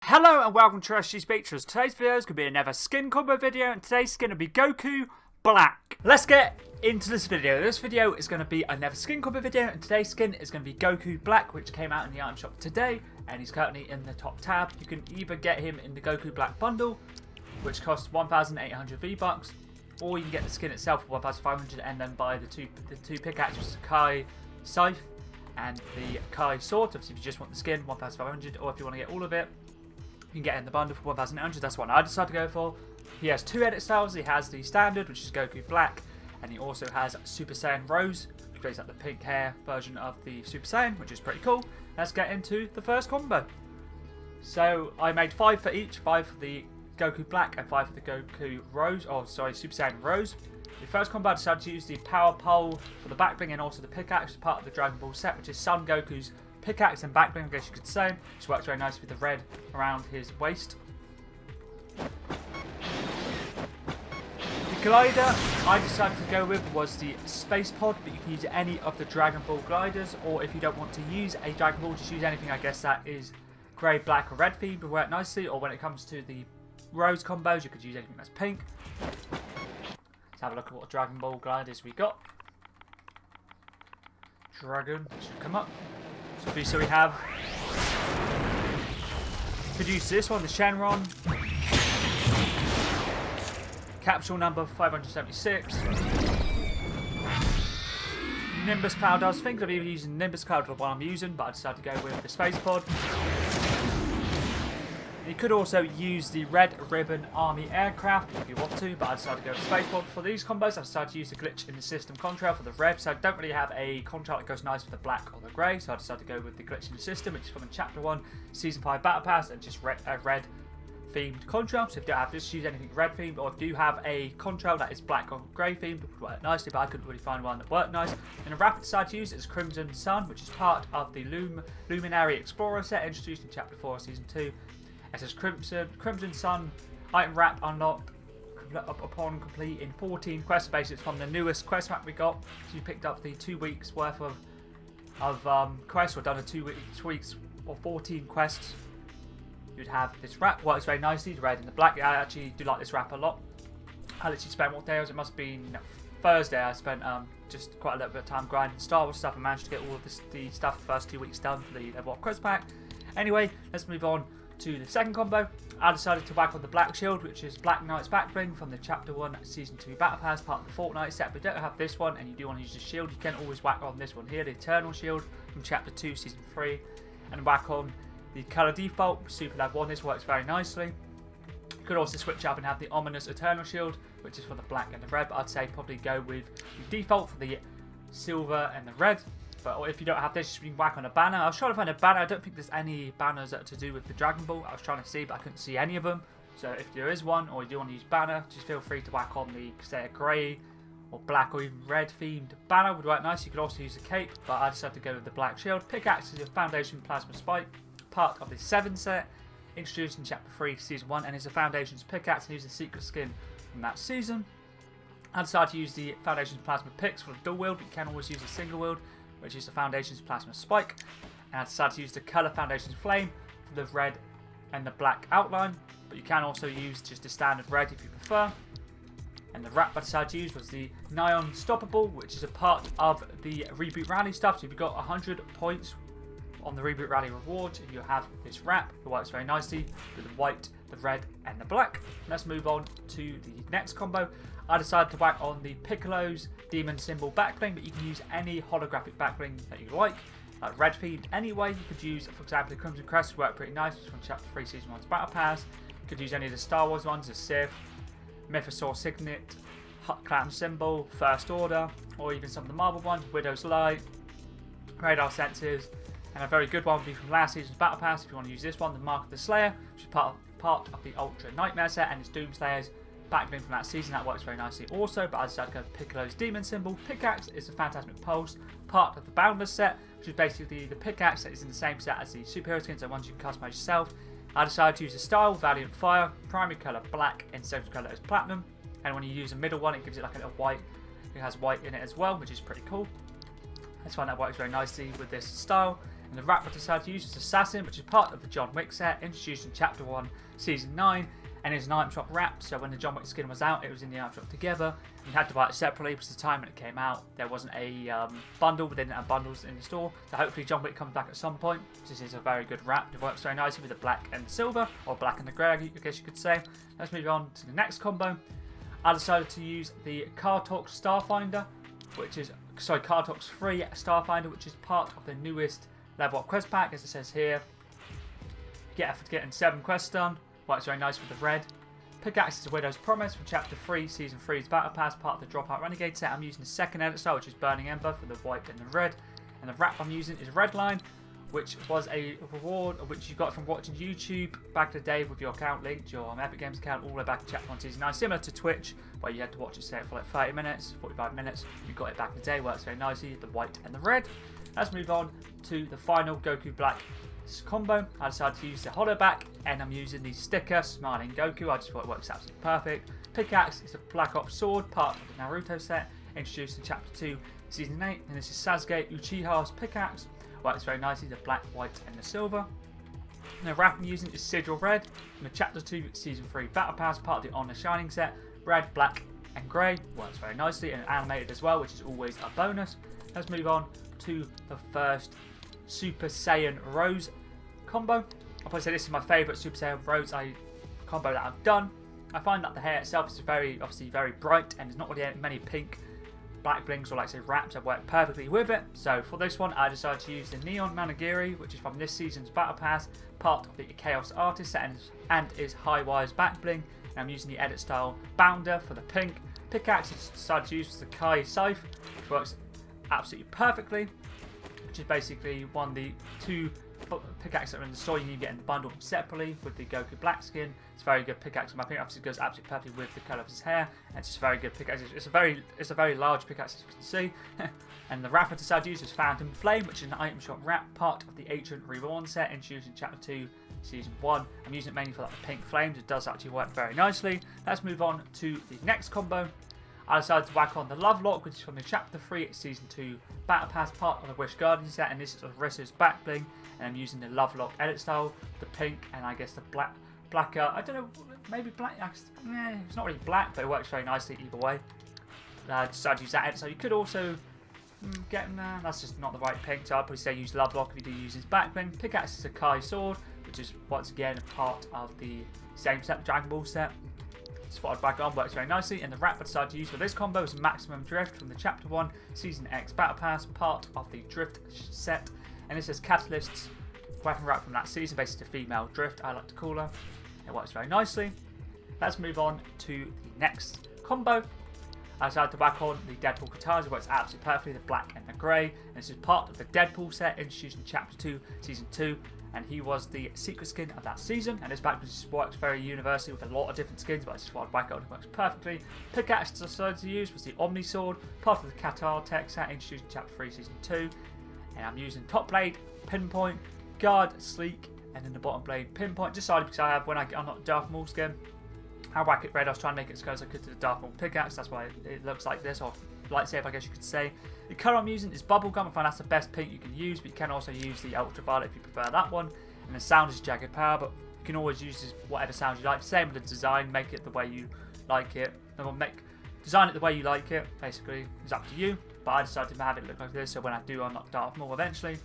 Hello and welcome to KI-SCYTHE. Today's video is going to be another skin combo video, and today's skin will be Goku Black. Let's get into this video. This video is going to be another skin combo video, and today's skin is going to be Goku Black, which came out in the item shop today, and he's currently in the top tab. You can either get him in the Goku Black bundle, which costs 1,800 V-Bucks, or you can get the skin itself for 1,500 and then buy the two pickaxes, the KI-SCYTHE and the Kai sword. Obviously, if you just want the skin, 1,500, or if you want to get all of it, you can get it in the bundle for 1,800. That's what I decided to go for. He has two edit styles. He has the standard, which is Goku Black, and he also has Super Saiyan Rose, which plays like the pink hair version of the Super Saiyan, which is pretty cool. Let's get into the first combo. So I made 5 for each, 5 for the Goku Black and 5 for the Goku Rose. Oh, sorry, Super Saiyan Rose. The first combo I decided to use the power pole for the backbling and also the pickaxe as part of the Dragon Ball set, which is Son Goku's pickaxe and backbling, I guess you could say, which works very nicely with the red around his waist. The glider I decided to go with was the Space Pod, but you can use any of the Dragon Ball gliders, or if you don't want to use a Dragon Ball, just use anything I guess that is grey, black or red themed to work nicely, or when it comes to the Rose combos, you could use anything that's pink. Let's have a look at what Dragon Ball gliders we got. Dragon should come up. So we have produced this one, the Shenron. Capsule number 576. Nimbus Cloud. I was thinking of even using Nimbus Cloud for the one I'm using, but I decided to go with the Space Pod. You could also use the Red Ribbon Army Aircraft if you want to, but I decided to go with Space Pod. For these combos, I decided to use the glitch in the system contrail for the red, so I don't really have a contrail that goes nice with the black or the grey, so I decided to go with the glitch in the system, which is from the Chapter 1, Season 5 Battle Pass, and just red themed contrail. So if you don't have to use anything red themed, or if you have a contrail that is black or grey themed, it would work nicely, but I couldn't really find one that worked nice. And the wrap I decided to use is Crimson Sun, which is part of the Luminary Explorer set introduced in Chapter 4 of Season 2. It says Crimson Sun item wrap unlocked upon completing 14 quest bases from the newest quest map we got. So you picked up the 2 weeks worth of quests, or done a 2 weeks or 14 quests. You'd have this wrap. Works very nicely, the red and the black. I actually do like this wrap a lot. I literally spent what day was it? Must have been Thursday. I spent just quite a little bit of time grinding Star Wars stuff and managed to get all of the stuff the first 2 weeks done for the level up quest pack. Anyway, let's move on to the second combo. I decided to whack on the Black Shield, which is Black Knight's backbling from the Chapter 1 Season 2 Battle Pass, part of the Fortnite set. But if you don't have this one and you do want to use the shield, you can always whack on this one here, the Eternal Shield from Chapter 2 Season 3, and whack on the colour default Super Level 1. This works very nicely. You could also switch up and have the Ominous Eternal Shield, which is for the black and the red, but I'd say probably go with the default for the silver and the red. But if you don't have this, you can whack on a banner. I was trying to find a banner. I don't think there's any banners that are to do with the Dragon Ball. I was trying to see, but I couldn't see any of them. So if there is one, or you do want to use banner, just feel free to whack on the, say, a grey or black or even red themed banner would work nice. You could also use a cape, but I decided to go with the Black Shield. Pickaxe is a Foundation Plasma Spike, part of the 7 set, introduced in Chapter 3 Season 1, and is a Foundation's pickaxe and uses the secret skin from that season. I decided to use the Foundation's Plasma Picks for the dual wield, but you can always use a single wield, which is the Foundation's Plasma Spike. And I decided to use the Colour Foundation's Flame for the red and the black outline, but you can also use just the standard red if you prefer. And the wrap I decided to use was the Neon Stoppable, which is a part of the Reboot Rally stuff. So if you've got 100 points on the Reboot Rally reward, you have this wrap. It works very nicely with the white, the red and the black. Let's move on to the next combo. I decided to whack on the Piccolo's Demon Symbol backbling, but you can use any holographic backbling that you like red themed anyway. You could use, for example, the Crimson Crest work pretty nice from Chapter 3 Season 1's Battle Pass. You could use any of the Star Wars ones, the Sith, Mythosaur Signet, Clan Symbol, First Order, or even some of the Marvel ones, Widow's Light, Radar Sensors, and a very good one would be from last season's Battle Pass. If you want to use this one, the Mark of the Slayer, which is part of the Ultra Nightmare set, and it's Doomslayer's backbling from that season. That works very nicely also, but I decided to go with Piccolo's Demon Symbol. Pickaxe is a Phantasmic Pulse, part of the Boundless set, which is basically the pickaxe that is in the same set as the superhero skins, and ones you can customize yourself. I decided to use the style Valiant Fire, primary colour black, and secondary colour is platinum, and when you use a middle one, it gives it like a little white. It has white in it as well, which is pretty cool. I just find that works very nicely with this style. And the wrap I decided to use was Assassin, which is part of the John Wick set, introduced in Chapter 1, Season 9, and it's an item shop wrap, so when the John Wick skin was out, it was in the item shop together. You had to buy it separately because the time when it came out, there wasn't a bundle, but they didn't have bundles in the store. So hopefully John Wick comes back at some point. This is a very good wrap. It works very nicely with the black and the silver, or black and the grey, I guess you could say. Let's move on to the next combo. I decided to use the Kartok Starfinder, Kartok's free Starfinder, which is part of the newest level up quest pack, as it says here. Get effort getting 7 quests done. Works very nice with the red. Pickaxe is a Widow's Promise from Chapter 3, Season 3's Battle Pass, part of the Dropout Renegade set. I'm using the second edit style, which is Burning Ember for the white and the red. And the wrap I'm using is Redline, which was a reward which you got from watching YouTube back in the day with your account linked, your Epic Games account, all the way back to Chapter 1 Season 9. Similar to Twitch, where you had to watch it say for like 30 minutes, 45 minutes. You got it back in the day, works very nicely, the white and the red. Let's move on to the final Goku Black combo. I decided to use the hollow back, and I'm using the sticker Smiling Goku. I just thought it works absolutely perfect. Pickaxe is a Black Ops sword, part of the Naruto set, introduced in Chapter 2, Season 8, and this is Sasuke Uchiha's pickaxe. Works very nicely, the black, white, and the silver. And the wrap I'm using is Sigil Red from the Chapter 2, Season 3 Battle Pass, part of the Honor Shining set. Red, black, and grey. Works very nicely, and animated as well, which is always a bonus. Let's move on to the first Super Saiyan Rose combo. I'll probably say this is my favourite Super Saiyan Rose combo that I've done. I find that the hair itself is obviously very bright, and there's not really many pink back blings or like say wraps that work perfectly with it. So for this one, I decided to use the Neon Managiri, which is from this season's Battle Pass, part of the Chaos Artist set, and is high wires back bling. And I'm using the edit style Bounder for the pink. Pickaxe I decided to use the KI-SCYTHE, which works absolutely perfectly, which is basically one of the 2 pickaxes that are in the store. You need to get in the bundle separately with the Goku Black Skin. It's a very good pickaxe. My pickaxe obviously goes absolutely perfectly with the colour of his hair, and it's just a very good pickaxe. It's a very large pickaxe, as you can see. And the wrap I decided to use is Phantom Flame, which is an item shop wrap, part of the Ancient Reborn set, introduced in Chapter 2, Season 1. I'm using it mainly for like the pink flames. It does actually work very nicely. Let's move on to the next combo. I decided to whack on the Love Lock, which is from the Chapter 3, Season 2 Battle Pass, part of the Wish Guardian set, and this is Arissa's back bling. And I'm using the Love Lock edit style, the pink, and I guess the blacker, I don't know, maybe black, it's not really black, but it works very nicely either way. I decided to use that edit style. You could also get, that's just not the right pink, so I'd probably say use Love Lock if you do use his back bling. Pickaxe is a Kai sword, which is once again a part of the same set, the Dragon Ball set. Spotted back on, works very nicely, and the wrap I decided to use for this combo is Maximum Drift from the Chapter 1 Season X Battle Pass, part of the Drift set, and this is Catalyst's weapon wrap from that season, basically a female Drift, I like to call her. It works very nicely. Let's move on to the next combo. I decided to whack on the Deadpool Katana. It works absolutely perfectly, the black and the grey, and this is part of the Deadpool set, introduced in Chapter 2, Season 2, and he was the secret skin of that season, and this back just works very universally with a lot of different skins, but I just thought I'd whack on, it works perfectly. Pickaxe I decided to use was the Omni Sword, part of the Qatar tech set, introduced in Chapter 3, Season 2, and I'm using Top Blade, Pinpoint, Guard, Sleek, and then the bottom blade, Pinpoint, decided because I have, when I unlock Darth Maul skin, I whack it red. I was trying to make it as close as I could to the Darth Maul pickaxe, that's why it looks like this, or lightsaber I guess you could say. The colour I'm using is Bubblegum. I find that's the best pink you can use, but you can also use the Ultraviolet if you prefer that one. And the sound is Jagged Power, but you can always use whatever sound you like. Same with the design, make it the way you like it. Design it the way you like it, basically, it's up to you. But I decided to have it look like this, so when I do unlock Darth Maul eventually,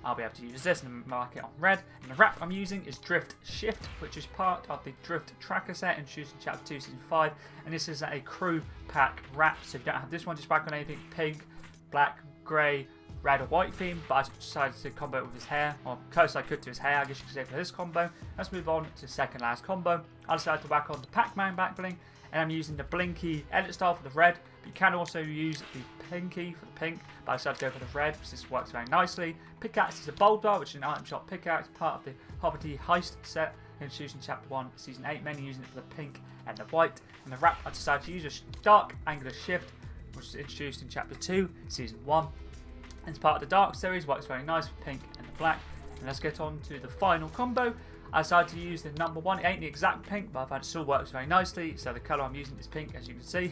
I'll be able to use this and mark it on red. And the wrap I'm using is Drift Shift, which is part of the Drift Tracker set, introduced in Chapter 2, Season 5. And this is a crew pack wrap, so if you don't have this one, just whack on anything pink, black, grey, red or white theme, but I decided to combo it with his hair, or close as I could to his hair, I guess you could say, for this combo. Let's move on to the second last combo. I decided to whack on the Pac-Man back bling, and I'm using the Blinky edit style for the red, but you can also use the Pinky for the pink, but I decided to go for the red because this works very nicely. Pickaxe is a Bold Bar, which is an item shop pickaxe, part of the Hobbity Heist set, introduced in Chapter 1, Season 8, mainly using it for the pink and the white. And the wrap I decided to use is Dark Angular Shift, which is introduced in Chapter 2, Season 1. And it's part of the Dark series, works very nice with pink and the black. And let's get on to the final combo. I decided to use the number 1. It ain't the exact pink, but I find it still works very nicely. So the colour I'm using is pink, as you can see.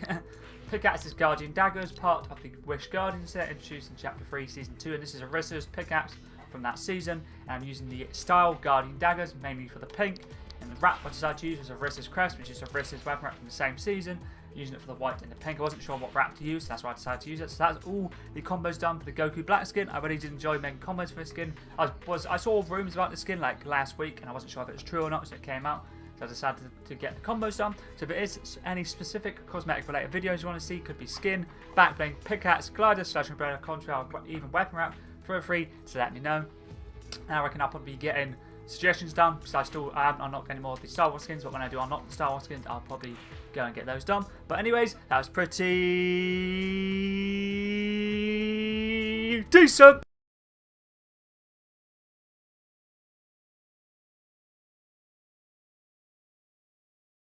Pickaxe is Guardian Daggers, part of the Wish Guardian set, introduced in Chapter 3, Season 2. And this is Arissa's pickaxe from that season. And I'm using the style Guardian daggers, mainly for the pink. And the wrap I decided to use was a Rissa's crest, which is a Rissa's weapon wrap from the same season. Using it for the white and the pink. I wasn't sure what wrap to use, so that's why I decided to use it. So that's all the combos done for the Goku Black Skin. I really did enjoy making combos for this skin. I saw rumours about the skin like last week, and I wasn't sure if it was true or not, so it came out. So I decided to get the combos done. So if it is any specific cosmetic related videos you want to see, could be skin, backbling, pickaxe, glider, slash umbrella, contrail, even weapon wrap, feel free to let me know. And I reckon I'll probably be getting suggestions done, because I still am not getting more of the Star Wars skins, but when I do unlock the Star Wars skins, I'll probably go and get those done. But anyways, that was pretty decent.